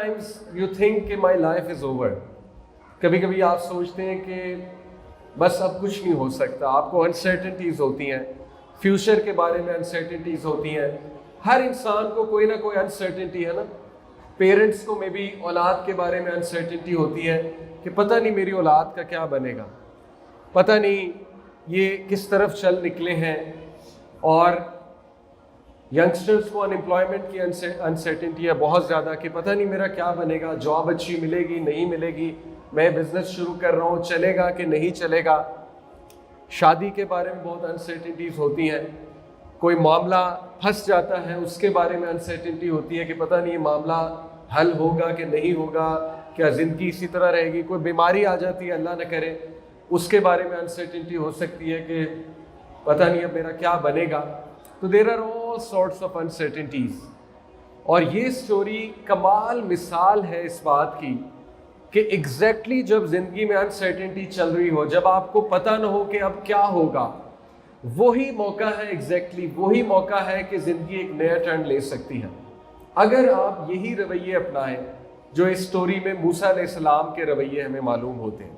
times you think کہ my life is over. کبھی کبھی آپ سوچتے ہیں کہ بس اب کچھ نہیں ہو سکتا. آپ کو انسرٹنٹیز ہوتی ہیں, فیوچر کے بارے میں انسرٹنٹیز ہوتی ہیں. ہر انسان کو کوئی نہ کوئی انسرٹنٹی ہے نا. پیرنٹس کو میں بھی اولاد کے بارے میں انسرٹنٹی ہوتی ہے کہ پتہ نہیں میری اولاد کا کیا بنے گا, پتہ نہیں یہ کس طرف چل نکلے ہیں. اور ینگسٹرز کو انمپلائمنٹ کی انسرٹنٹی ہے بہت زیادہ کہ پتہ نہیں میرا کیا بنے گا, جاب اچھی ملے گی نہیں ملے گی, میں بزنس شروع کر رہا ہوں چلے گا کہ نہیں چلے گا. شادی کے بارے میں بہت انسرٹنٹیز ہوتی ہیں. کوئی معاملہ پھنس جاتا ہے اس کے بارے میں انسرٹنٹی ہوتی ہے کہ پتہ نہیں یہ معاملہ حل ہوگا کہ نہیں ہوگا, کیا زندگی اسی طرح رہے گی. کوئی بیماری آ جاتی ہے اللہ نہ کرے, اس کے بارے میں انسرٹنٹی ہو سکتی ہے کہ پتہ نہیں اب میرا کیا بنے گا. تو there are all sorts of uncertainties. اور یہ سٹوری کمال مثال ہے اس بات کی کہ ایگزیکٹلی جب زندگی میں انسرٹنٹی چل رہی ہو, جب آپ کو پتہ نہ ہو کہ اب کیا ہوگا, وہی موقع ہے, ایگزیکٹلی وہی موقع ہے کہ زندگی ایک نیا ٹرن لے سکتی ہے. اگر آپ یہی رویے اپنائیں جو اس سٹوری میں موسیٰ علیہ السلام کے رویے ہمیں معلوم ہوتے ہیں.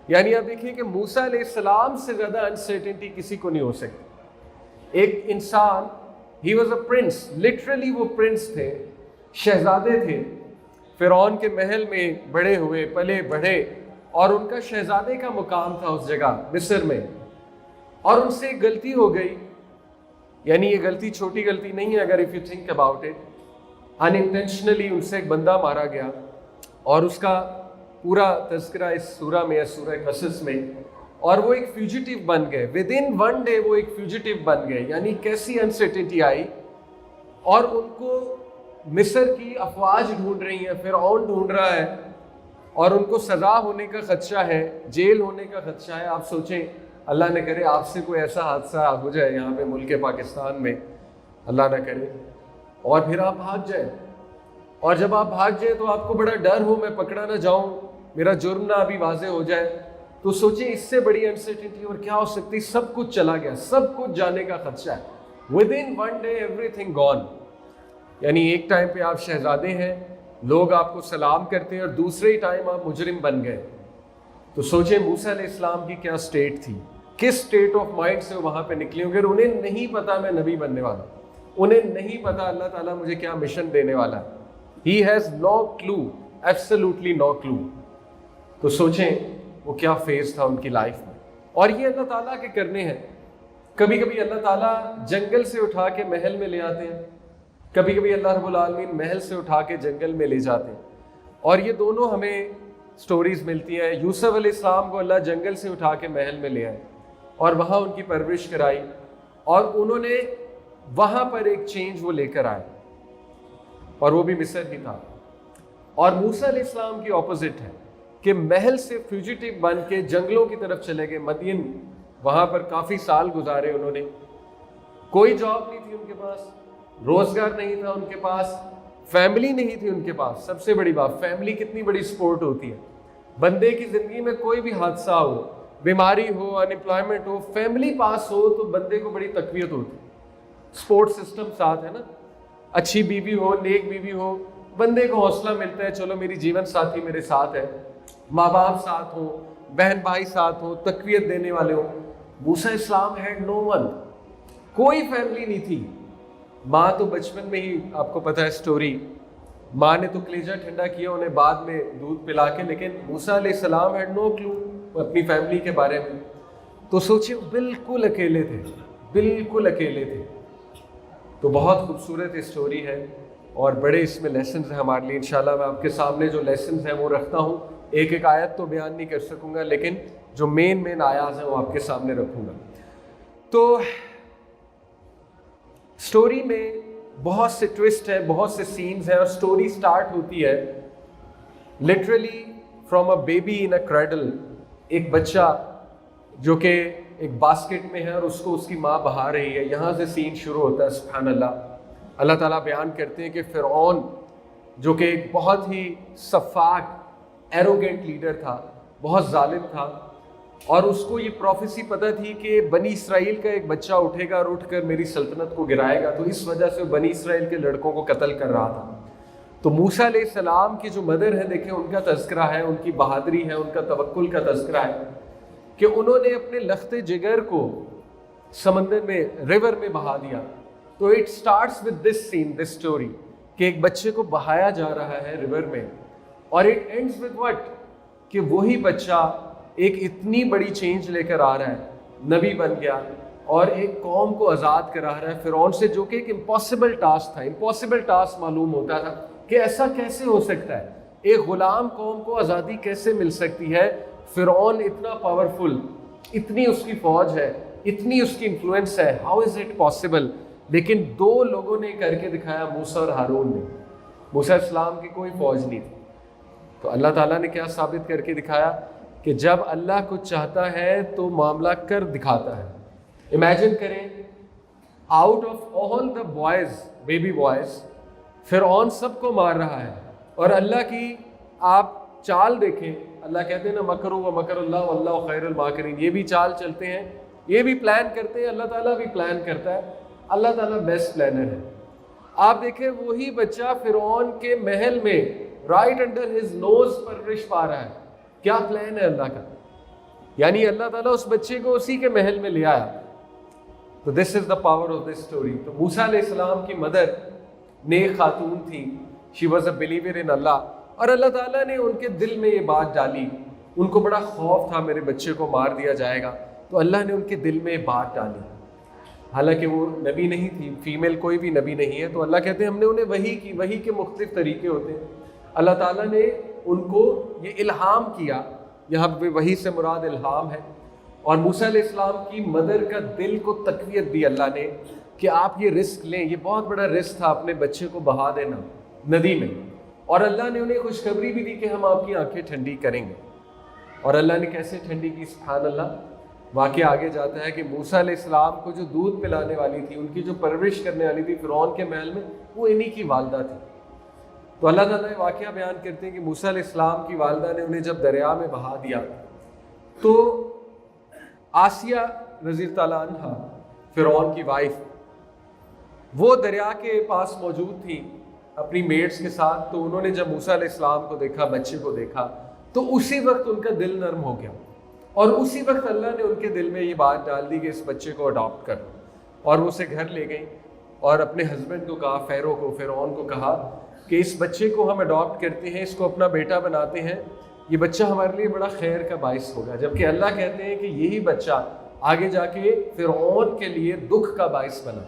یعنی آپ دیکھیں کہ موسیٰ علیہ السلام سے زیادہ انسرٹنٹی کسی کو نہیں ہو سکتی. ایک انسان, he was a prince, literally وہ پرنس تھے, شہزادے تھے, فرعون کے محل میں بڑے ہوئے پلے بڑھے, اور ان کا شہزادے کا مقام تھا اس جگہ مصر میں. اور ان سے ایک غلطی ہو گئی, یعنی یہ غلطی چھوٹی غلطی نہیں ہے اگر if you think about it. Unintentionally ان سے ایک بندہ مارا گیا, اور اس کا پورا تذکرہ اس سورہ میں, سورہ قصص میں. اور وہ ایک فیوجیٹیو بن گئے, ود ان ون ڈے وہ ایک فیوجیٹیو بن گئے. یعنی کیسی انسرٹنٹی آئی, اور ان کو مصر کی افواج ڈھونڈ رہی ہیں, فرعون ڈھونڈ رہا ہے, اور ان کو سزا ہونے کا خدشہ ہے, جیل ہونے کا خدشہ ہے. آپ سوچیں اللہ نہ کرے آپ سے کوئی ایسا حادثہ ہو جائے یہاں پہ ملک پاکستان میں, اللہ نہ کرے, اور پھر آپ بھاگ جائیں. اور جب آپ بھاگ جائیں تو آپ کو بڑا ڈر ہو میں پکڑا نہ جاؤں, میرا جرم نہ ابھی واضح ہو جائے. تو سوچیں اس سے بڑی انسرٹنٹی اور کیا ہو سکتی. سب کچھ چلا گیا, سب کچھ جانے کا خدشہ ہے. With in one day everything gone. یعنی ایک ٹائم پہ آپ شہزادے ہیں, لوگ آپ کو سلام کرتے ہیں, اور دوسرے ہی ٹائم آپ مجرم بن گئے. تو سوچیں موسیٰ علیہ السلام کی کیا سٹیٹ تھی, کس سٹیٹ آف مائنڈ سے وہاں پہ نکلے. اگر انہیں نہیں پتا میں نبی بننے والا, انہیں نہیں پتا اللہ تعالیٰ مجھے کیا مشن دینے والا ہے, he has no kilo, absolutely no کلو. تو سوچیں وہ کیا فیز تھا ان کی لائف میں. اور یہ اللہ تعالیٰ کے کرنے ہیں. کبھی کبھی اللہ تعالیٰ جنگل سے اٹھا کے محل میں لے آتے ہیں, کبھی کبھی اللہ رب العالمین محل سے اٹھا کے جنگل میں لے جاتے ہیں. اور یہ دونوں ہمیں سٹوریز ملتی ہیں. یوسف علیہ السلام کو اللہ جنگل سے اٹھا کے محل میں لے آئے, اور وہاں ان کی پرورش کرائی, اور انہوں نے وہاں پر ایک چینج وہ لے کر آئے, اور وہ بھی مصر ہی تھا. اور موسیٰ علیہ السلام کی اپوزٹ ہے کہ محل سے فیوجیٹیو بن کے جنگلوں کی طرف چلے گئے, مدین, وہاں پر کافی سال گزارے انہوں نے. کوئی جاب نہیں تھی ان کے پاس, روزگار نہیں تھا ان کے پاس, فیملی نہیں تھی ان کے پاس. سب سے بڑی بات, فیملی کتنی بڑی سپورٹ ہوتی ہے. بندے کی زندگی میں کوئی بھی حادثہ ہو, بیماری ہو, انمپلائمنٹ ہو, فیملی پاس ہو تو بندے کو بڑی تقویت ہوتی ہے. سپورٹ سسٹم ساتھ ہے نا, اچھی بیوی ہو, نیک بیوی ہو, بندے کو حوصلہ ملتا ہے, چلو میری جیون ساتھی میرے ساتھ ہے, ماں باپ ساتھ ہو, بہن بھائی ساتھ ہو, تقویت دینے والے ہوں. موسیٰ اسلام ہیڈ نو ون, کوئی فیملی نہیں تھی. ماں تو بچپن میں ہی آپ کو پتہ ہے سٹوری, ماں نے تو کلیجہ ٹھنڈا کیا انہیں بعد میں دودھ پلا کے, لیکن موسیٰ علیہ السلام ہیڈ نو کلو اپنی فیملی کے بارے میں. تو سوچیں بالکل اکیلے تھے, بالکل اکیلے تھے. تو بہت خوبصورت اسٹوری ہے, اور بڑے اس میں لیسنز ہیں ہمارے لیے. انشاءاللہ میں آپ کے سامنے جو لیسنز ہیں وہ رکھتا ہوں. ایک ایک آیت تو بیان نہیں کر سکوں گا, لیکن جو مین آیات ہیں وہ آپ کے سامنے رکھوں گا. تو سٹوری میں بہت سے ٹوسٹ ہیں, بہت سے سینز ہیں, اور سٹوری سٹارٹ ہوتی ہے literally from a baby in a cradle. ایک بچہ جو کہ ایک باسکٹ میں ہے, اور اس کو اس کی ماں بہا رہی ہے. یہاں سے سین شروع ہوتا ہے. سبحان اللہ. اللہ تعالیٰ بیان کرتے ہیں کہ فرعون جو کہ ایک بہت ہی سفاک, ایروگینٹ لیڈر تھا, بہت ظالم تھا, اور اس کو یہ پروفیسی پتہ تھی کہ بنی اسرائیل کا ایک بچہ اٹھے گا اور اٹھ کر میری سلطنت کو گرائے گا. تو اس وجہ سے وہ بنی اسرائیل کے لڑکوں کو قتل کر رہا تھا. تو موسیٰ علیہ السلام کی جو مدر ہے، دیکھیں ان کا تذکرہ ہے، ان کی بہادری ہے، ان کا توکل کا تذکرہ ہے کہ انہوں نے اپنے لخت جگر کو سمندر میں، ریور میں بہا دیا. تو it starts with this scene, this story, کہ ایک بچے کو بہایا جا رہا ہے ریور میں، اور اٹ اینڈز ود وٹ، کہ وہی بچہ ایک اتنی بڑی چینج لے کر آ رہا ہے، نبی بن گیا اور ایک قوم کو آزاد کرا رہا ہے فرعون سے، جو کہ ایک امپاسبل ٹاسک تھا. امپاسبل ٹاسک معلوم ہوتا تھا کہ ایسا کیسے ہو سکتا ہے، ایک غلام قوم کو آزادی کیسے مل سکتی ہے. فرعون اتنا پاورفل، اتنی اس کی فوج ہے، اتنی اس کی انفلوئنس ہے، ہاؤ از اٹ پاسبل. لیکن دو لوگوں نے کر کے دکھایا، موسیٰ اور ہارون نے. موسیٰ علیہ السلام کی کوئی فوج نہیں تھی، تو اللہ تعالیٰ نے کیا ثابت کر کے دکھایا کہ جب اللہ کچھ چاہتا ہے تو معاملہ کر دکھاتا ہے. امیجن کریں، out of all the boys, baby boys, فرعون سب کو مار رہا ہے، اور اللہ کی آپ چال دیکھیں. اللہ کہتے ہیں نا، مکروا ومکر اللہ واللہ خیر الماکرین. یہ بھی چال چلتے ہیں، یہ بھی پلان کرتے ہیں، اللہ تعالیٰ بھی پلان کرتا ہے. اللہ تعالیٰ بیسٹ پلانر ہے. آپ دیکھیں وہی بچہ فرعون کے محل میں رائٹ انڈر ہز نوز پرورش پا رہا ہے. کیا پلان ہے اللہ کا، یعنی اللہ تعالیٰ اس بچے کو اسی کے محل میں لے آیا. تو this is the power of this story. تو موسیٰ علیہ السلام کی مدر نیک خاتون تھی، she was a believer in اللہ، اور اللہ تعالیٰ نے ان کے دل میں یہ بات ڈالی. ان کو بڑا خوف تھا میرے بچے کو مار دیا جائے گا، تو اللہ نے ان کے دل میں یہ بات ڈالی. حالانکہ وہ نبی نہیں تھی، فیمیل کوئی بھی نبی نہیں ہے. تو اللہ کہتے ہیں ہم نے انہیں وحی کی. وحی کے مختلف طریقے ہوتے ہیں. اللہ تعالیٰ نے ان کو یہ الہام کیا، یہاں پہ وحی سے مراد الہام ہے. اور موسیٰ علیہ السلام کی مدر کا دل کو تقویت دی اللہ نے کہ آپ یہ رسک لیں. یہ بہت بڑا رسک تھا اپنے بچے کو بہا دینا ندی میں، اور اللہ نے انہیں خوشخبری بھی دی کہ ہم آپ کی آنکھیں ٹھنڈی کریں گے. اور اللہ نے کیسے ٹھنڈی کی، سبحان اللہ. واقعہ آگے جاتا ہے کہ موسیٰ علیہ السلام کو جو دودھ پلانے والی تھی، ان کی جو پرورش کرنے والی تھی فرعون کے محل میں، وہ انہی کی والدہ تھی. تو اللہ تعالیٰ نے واقعہ بیان کرتے ہیں کہ موسیٰ علیہ السلام کی والدہ نے انہیں جب دریا میں بہا دیا، تو آسیہ رضی اللہ تعالیٰ عنہ، فرعون کی وائف، وہ دریا کے پاس موجود تھی اپنی میڈس کے ساتھ. تو انہوں نے جب موسیٰ علیہ السلام کو دیکھا، بچے کو دیکھا، تو اسی وقت ان کا دل نرم ہو گیا، اور اسی وقت اللہ نے ان کے دل میں یہ بات ڈال دی کہ اس بچے کو اڈاپٹ کر. اور وہ اسے گھر لے گئیں اور اپنے ہسبینڈ کو کہا، فیرو کو، فرعون کو کہا کہ اس بچے کو ہم اڈاپٹ کرتے ہیں، اس کو اپنا بیٹا بناتے ہیں، یہ بچہ ہمارے لیے بڑا خیر کا باعث ہوگا. جبکہ اللہ کہتے ہیں کہ یہی بچہ آگے جا کے فرعون کے لیے دکھ کا باعث بنا.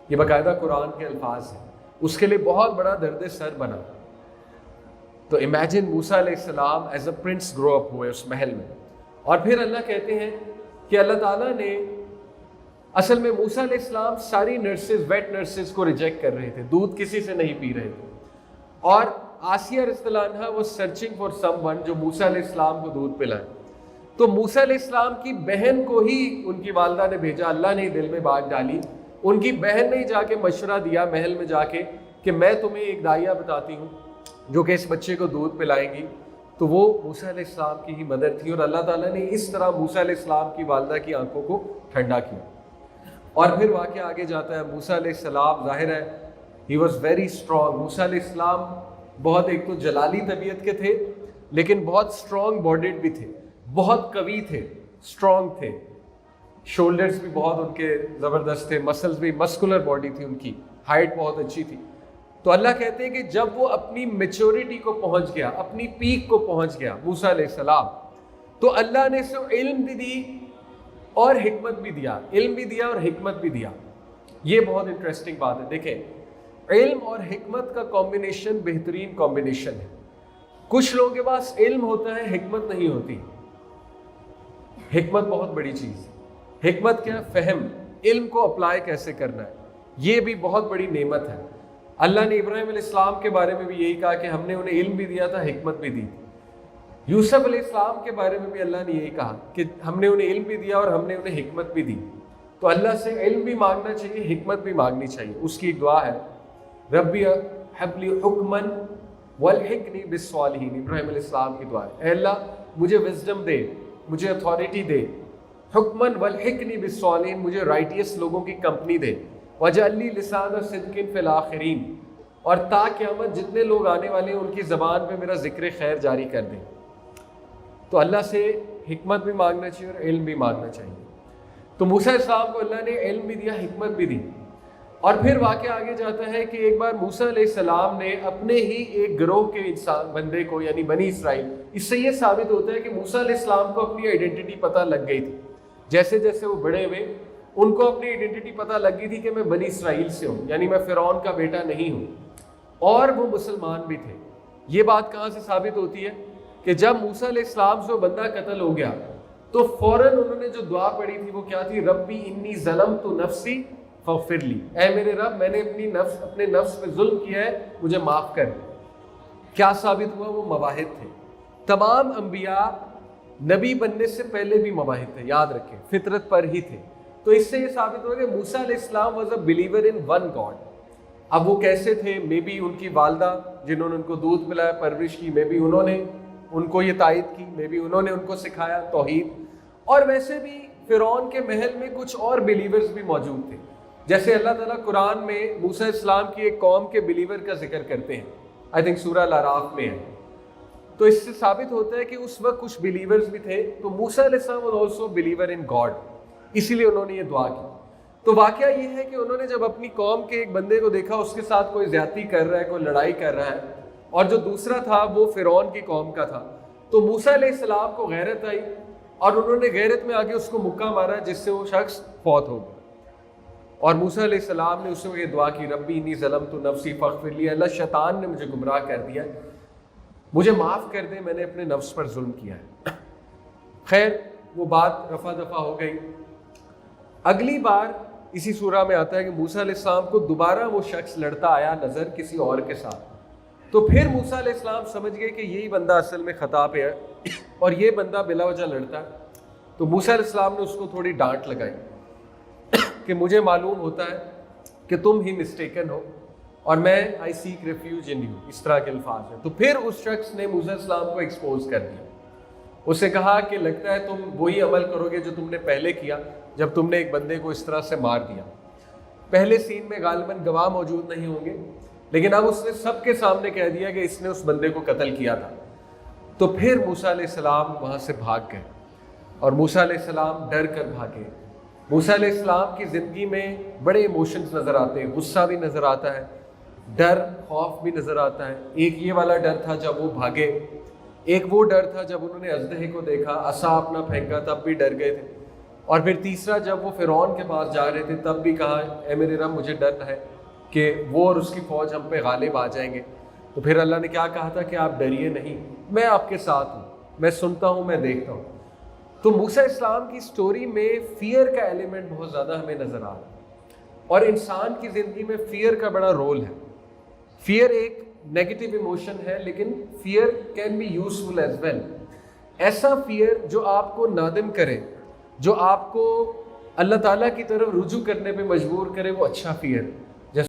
یہ باقاعدہ قرآن کے الفاظ ہیں، اس کے لیے بہت بڑا درد سر بنا. تو امیجن موسیٰ علیہ السلام ایز اے پرنس گرو اپ ہوئے اس محل میں. اور پھر اللہ کہتے ہیں کہ اللہ تعالیٰ نے اصل میں موسیٰ علیہ السلام ساری نرسز، ویٹ نرسز کو ریجیکٹ کر رہے تھے، دودھ کسی سے نہیں پی رہے تھے. اور آسیہ رضی اللہ عنہا وہ سرچنگ فار سم ون جو موسیٰ علیہ السلام کو دودھ پلائے. تو موسیٰ علیہ السلام کی بہن کو ہی ان کی والدہ نے بھیجا، اللہ نے دل میں بات ڈالی. ان کی بہن نے جا کے مشورہ دیا محل میں جا کے کہ میں تمہیں ایک دائیا بتاتی ہوں جو کہ اس بچے کو دودھ پلائیں گی. تو وہ موسیٰ علیہ السلام کی ہی مدر تھی، اور اللہ تعالیٰ نے اس طرح موسیٰ علیہ السلام کی والدہ کی آنکھوں کو ٹھنڈا کیا. اور پھر واقعہ آگے جاتا ہے. موسیٰ علیہ السلام ظاہر ہے ہی واز ویری اسٹرانگ. موسیٰ علیہ السلام بہت ایک تو جلالی طبیعت کے تھے، لیکن بہت اسٹرانگ باڈیڈ بھی تھے، بہت قوی تھے، اسٹرانگ تھے. شولڈرز بھی بہت ان کے زبردست تھے، مسلز بھی، مسکولر باڈی تھی ان کی، ہائٹ بہت اچھی تھی. تو اللہ کہتے ہیں کہ جب وہ اپنی میچورٹی کو پہنچ گیا، اپنی پیک کو پہنچ گیا موسیٰ علیہ السلام، تو اللہ نے اسے علم بھی دی اور حکمت بھی دیا. علم بھی دیا اور حکمت بھی دیا. یہ بہت انٹرسٹنگ بات ہے. دیکھیں، علم اور حکمت کا کمبینیشن بہترین کمبینیشن ہے. کچھ لوگوں کے پاس علم ہوتا ہے، حکمت نہیں ہوتی. حکمت بہت بڑی چیز. حکمت کیا؟ فہم، علم کو اپلائی کیسے کرنا ہے، یہ بھی بہت بڑی نعمت ہے. اللہ نے ابراہیم علیہ السلام کے بارے میں بھی یہی کہا کہ ہم نے انہیں علم بھی دیا تھا، حکمت بھی دی. یوسف علیہ السلام کے بارے میں بھی اللہ نے یہی کہا کہ ہم نے انہیں علم بھی دیا اور ہم نے انہیں حکمت بھی دی. تو اللہ سے علم بھی مانگنا چاہیے، حکمت بھی مانگنی چاہیے. اس کی ایک دعا ہے، ربی ہب لی حکما والحقنی بالصالحین. ابراہیم علیہ السلام کی دعا ہے، اے اللہ مجھے وزڈم دے، مجھے اتھارٹی دے، حکمن والحقنی بالصالحین، مجھے رائٹیس لوگوں کی کمپنی دے، وجعل لی لسان صدق فی الآخرین، اور تا قیامت جتنے لوگ آنے والے ہیں ان کی زبان پہ میرا ذکر خیر جاری کر دیں۔ تو اللہ سے حکمت بھی مانگنا چاہیے اور علم بھی مانگنا چاہیے۔ تو موسیٰ علیہ السلام کو اللہ نے علم بھی دیا، حکمت بھی دی۔ اور پھر واقعہ آگے جاتا ہے کہ ایک بار موسیٰ علیہ السلام نے اپنے ہی ایک گروہ کے انسان بندے کو، یعنی بنی اسرائیل، اس سے یہ ثابت ہوتا ہے کہ موسیٰ علیہ السلام کو اپنی آئیڈینٹی پتہ لگ گئی تھی۔ جیسے جیسے وہ بڑے ہوئے ان کو اپنی آئیڈینٹی پتہ لگ گئی تھی کہ میں بنی اسرائیل سے ہوں، یعنی میں فرعون کا بیٹا نہیں ہوں، اور وہ مسلمان بھی تھے۔ یہ بات کہاں سے ثابت ہوتی ہے کہ جب موسیٰ علیہ السلام سے وہ بندہ قتل ہو گیا تو فوراً انہوں نے جو دعا پڑھی تھی وہ کیا تھی؟ ربی انی ظلمت نفسی فاغفر لی، اے میرے رب میں نے اپنے نفس پہ ظلم کیا ہے، مجھے معاف کر دے۔ کیا ثابت ہوا؟ وہ مواہب تھے۔ تمام انبیاء نبی بننے سے پہلے بھی مواہب تھے، یاد رکھیں، فطرت پر ہی تھے۔ تو اس سے یہ ثابت ہوا کہ موسیٰ علیہ السلام was a believer in one God. اب وہ کیسے تھے؟ مے بی ان کی والدہ جنہوں نے ان کو دودھ پلایا، پرورش کی، مے بی انہوں نے ان کو یہ تائید کی، مے بی انہوں نے ان کو سکھایا توحید۔ اور ویسے بھی فرعون کے محل میں کچھ اور بلیورز بھی موجود تھے، جیسے اللہ تعالیٰ قرآن میں موسیٰ علیہ السلام کی ایک قوم کے بلیور کا ذکر کرتے ہیں، آئی تھنک سورہ الاعراف میں ہے۔ تو اس سے ثابت ہوتا ہے کہ اس وقت کچھ بلیورز بھی تھے۔ تو موسیٰ علیہ السلام was also believer in God, اسی لیے انہوں نے یہ دعا کی۔ تو واقعہ یہ ہے کہ انہوں نے جب اپنی قوم کے ایک بندے کو دیکھا اس کے ساتھ کوئی زیادتی کر رہا ہے، کوئی لڑائی کر رہا ہے، اور جو دوسرا تھا وہ فرعون کی قوم کا تھا، تو موسیٰ علیہ السلام کو غیرت آئی اور انہوں نے غیرت میں آگے اس کو مکہ مارا جس سے وہ شخص فوت ہو گیا۔ اور موسیٰ علیہ السلام نے اس سے یہ دعا کی، ربی انی ظلمت نفسی فاغفر لی، اللہ شیطان نے مجھے گمراہ کر دیا، مجھے معاف کر دے، میں نے اپنے نفس پر ظلم کیا ہے۔ خیر وہ بات رفع دفع ہو گئی۔ اگلی بار اسی سورہ میں آتا ہے کہ موسیٰ علیہ السلام کو دوبارہ وہ شخص لڑتا آیا نظر کسی اور کے ساتھ، تو پھر موسیٰ علیہ السلام سمجھ گئے کہ یہی بندہ اصل میں خطا پہ ہے اور یہ بندہ بلا وجہ لڑتا ہے۔ تو موسیٰ علیہ السلام نے اس کو تھوڑی ڈانٹ لگائی کہ مجھے معلوم ہوتا ہے کہ تم ہی مسٹیکن ہو اور میں آئی سیک ریفیوج ان یو، اس طرح کے الفاظ ہیں۔ تو پھر اس شخص نے موسیٰ علیہ السلام کو ایکسپوز کر دیا، اسے کہا کہ لگتا ہے تم وہی عمل کرو گے جو تم نے پہلے کیا جب تم نے ایک بندے کو اس طرح سے مار دیا۔ پہلے سین میں غالباً گواہ موجود نہیں ہوں گے، لیکن اب اس نے سب کے سامنے کہہ دیا کہ اس نے اس بندے کو قتل کیا تھا۔ تو پھر موسیٰ علیہ السلام وہاں سے بھاگ گئے اور موسیٰ علیہ السلام ڈر کر بھاگے۔ موسیٰ علیہ السلام کی زندگی میں بڑے ایموشنز نظر آتے ہیں، غصہ بھی نظر آتا ہے، ڈر خوف بھی نظر آتا ہے۔ ایک یہ والا ڈر تھا جب وہ بھاگے، ایک وہ ڈر تھا جب انہوں نے اژدہے کو دیکھا، عصا اپنا پھینکا تب بھی ڈر گئے تھے، اور پھر تیسرا جب وہ فرعون کے پاس جا رہے تھے تب بھی کہا اے میرے رب مجھے ڈر ہے کہ وہ اور اس کی فوج ہم پہ غالب آ جائیں گے۔ تو پھر اللہ نے کیا کہا تھا کہ آپ ڈریے نہیں، میں آپ کے ساتھ ہوں، میں سنتا ہوں، میں دیکھتا ہوں۔ تو موسیٰ اسلام کی سٹوری میں فیئر کا ایلیمنٹ بہت زیادہ ہمیں نظر آ رہا ہے، اور انسان کی زندگی میں فیئر کا بڑا رول ہے۔ فیئر ایک نیگیٹو ایموشن ہے، لیکن fear can be useful as well. ایسا فیئر جو آپ کو نادم کرے، جو آپ کو اللہ تعالیٰ کی طرف رجوع کرنے پہ مجبور کرے، وہ اچھا فیئر ہے۔